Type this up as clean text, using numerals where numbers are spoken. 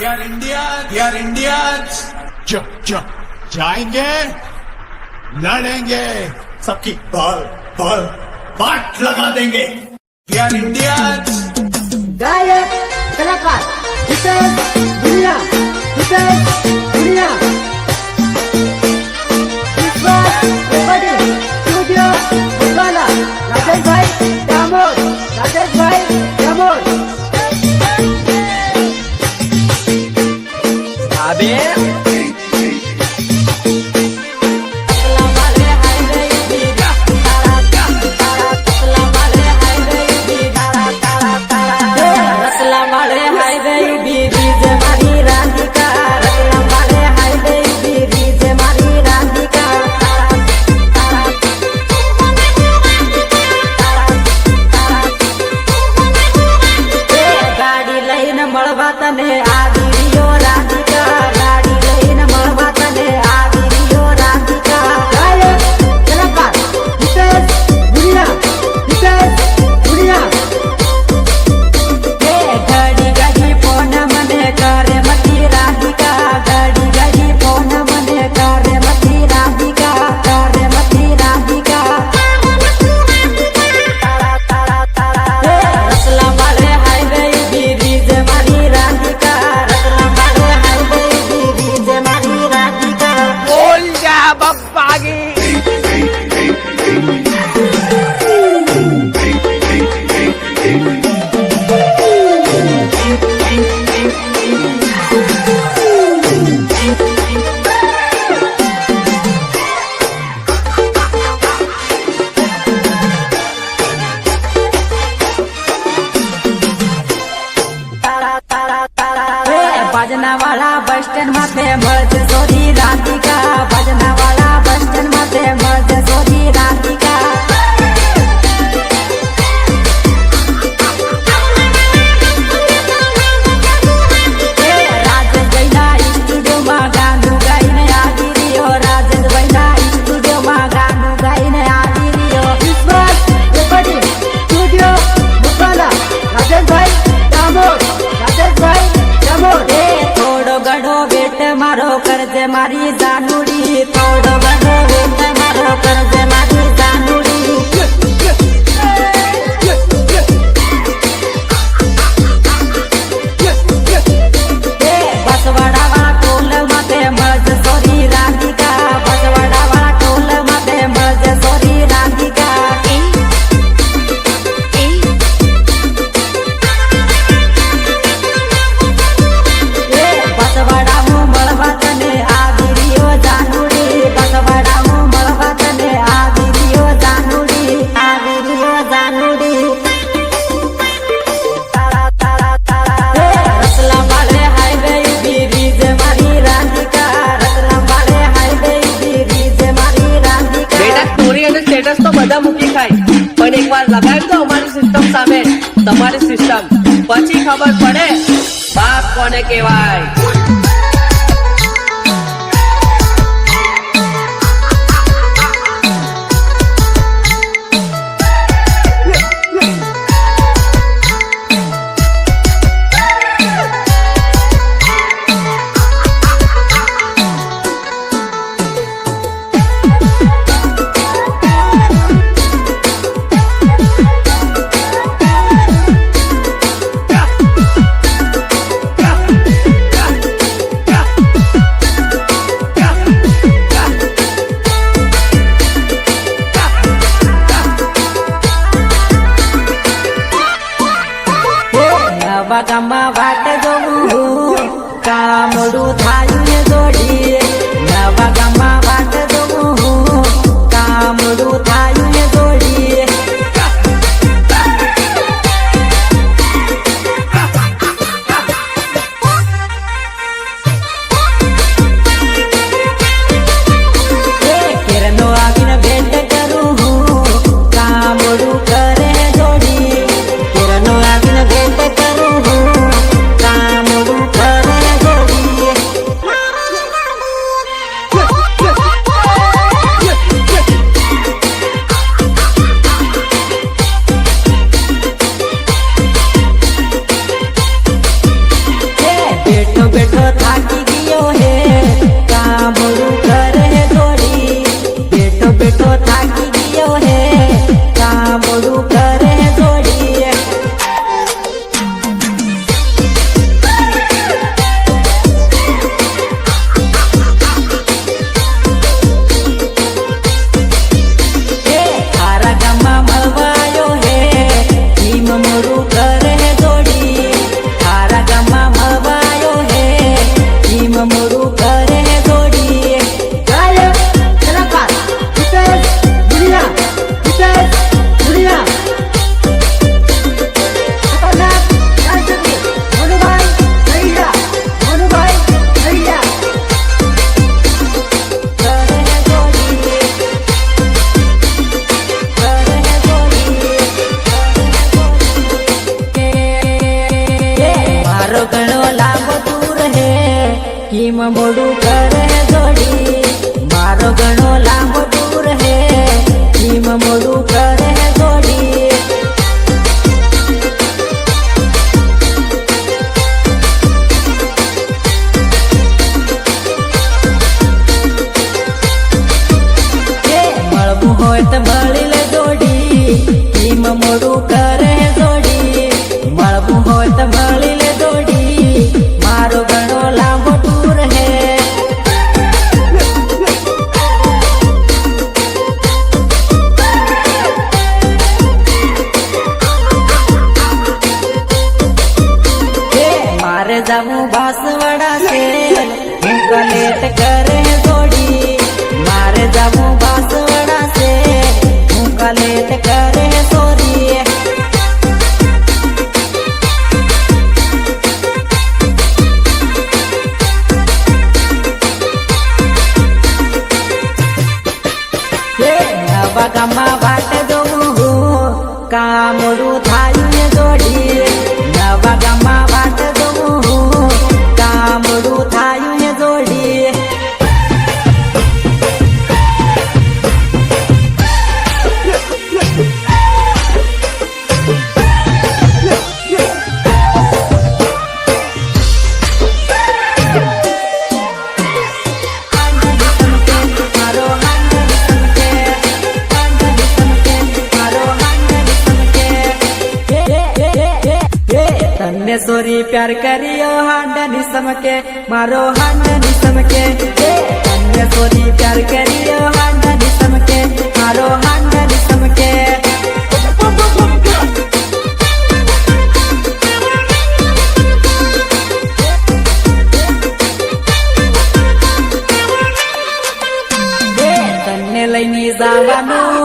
यार इंडियंस जाएंगे, लड़ेंगे, सबकी बाल बाल बाट लगा देंगे। यार इंडियंस गायक कलाकार हितेश दुनिया, हितेश दुनिया, विश्वास रेकॉर्डिंग स्टूडियो भोपाल, राजेश भाई दामोद, राजेश भाई दामोद। अबे भजना वाला बस स्टैंड माथे मर्ज सोरी राधिका, भजना वाला बस स्टैंड माथे मर्ज सोरी राधिका। राजेश भाईना स्टूडियो में गानु गाઈને આવી રહ્યો, राजेश भाईना स्टूडियो में गानु गाઈને આવી રહ્યો। विश्वास रेकॉर्डिंग स्टूडियो भोपाल, राजेश भाई दामोद, राजेश भाई दामोद। થોડો ઘણો વેટ મારો કરજે મારી જાનુડી, થોડો ઘણો વેટ મારો કરજે મારી જાનુડી। બસવાડાવાળા ટોલ માથે મજ સોરી રાધિકા, બસવાડાવાળા ટોલ માથે મજ સોરી રાધિકા। બસવાડા હું મળવા તને આવી રહ્યો જાનુડી, બસવાડા હું મળવા તને આવી રહ્યો જાનુડી, આવી રહ્યો જાનુડી। રતલામ વાળે હાઈવે બીરીજ મારી રાધિકા, રતલામ વાળે હાઈવે બીરીજ મારી રાધિકા। બેટા સ્ટોરી અને સ્ટેટસ તો બધા મૂકી ખાય, પણ એકવાર લગાવી દો અમારી સિસ્ટમ સામે તમારી સિસ્ટમ, પછી ખબર પડે બાપ કોને કહેવાય। નવા ગામમાં વાટ જોવું કામડું થાય ને જોડી, નવા ગામમાં વાટ જોવું કામડું થાય ને જોડી। કેરનો આવીને ભેટ કરું કામડું કરે જોડી, કેરનો આવીને ભેટ કરું મોડું કરે જોડી મારો ઘણો લાંબો દૂર હે ભીમ મોડું કરે જોડી મળવું હોય તો મળી લે જોડી ભીમ મોડું કરે જોડી મળવું હોય તો મળી લે જોડી મારો ઘણો લાંબો ટૂર હે મારે જાવું બાંસવાડા છે હું કલેટ કરે જોડી મારે જાવું બાંસવાડા છે હું કલેટ કરે સોરી નવા ગામમાં વાટ જોઉં હું કામડું થાયું ને જોડી નવા ગામમાં વાટ જોઉં હું કામડું થાયું ને જોડી તને સોરી પ્યાર કર્યો હાંડની સમકે મારો હાંડની સમકે તને સોરી પ્યાર કર્યો હાંડની સમકે મારો હાંડની સમકે તને લઈને જવાનું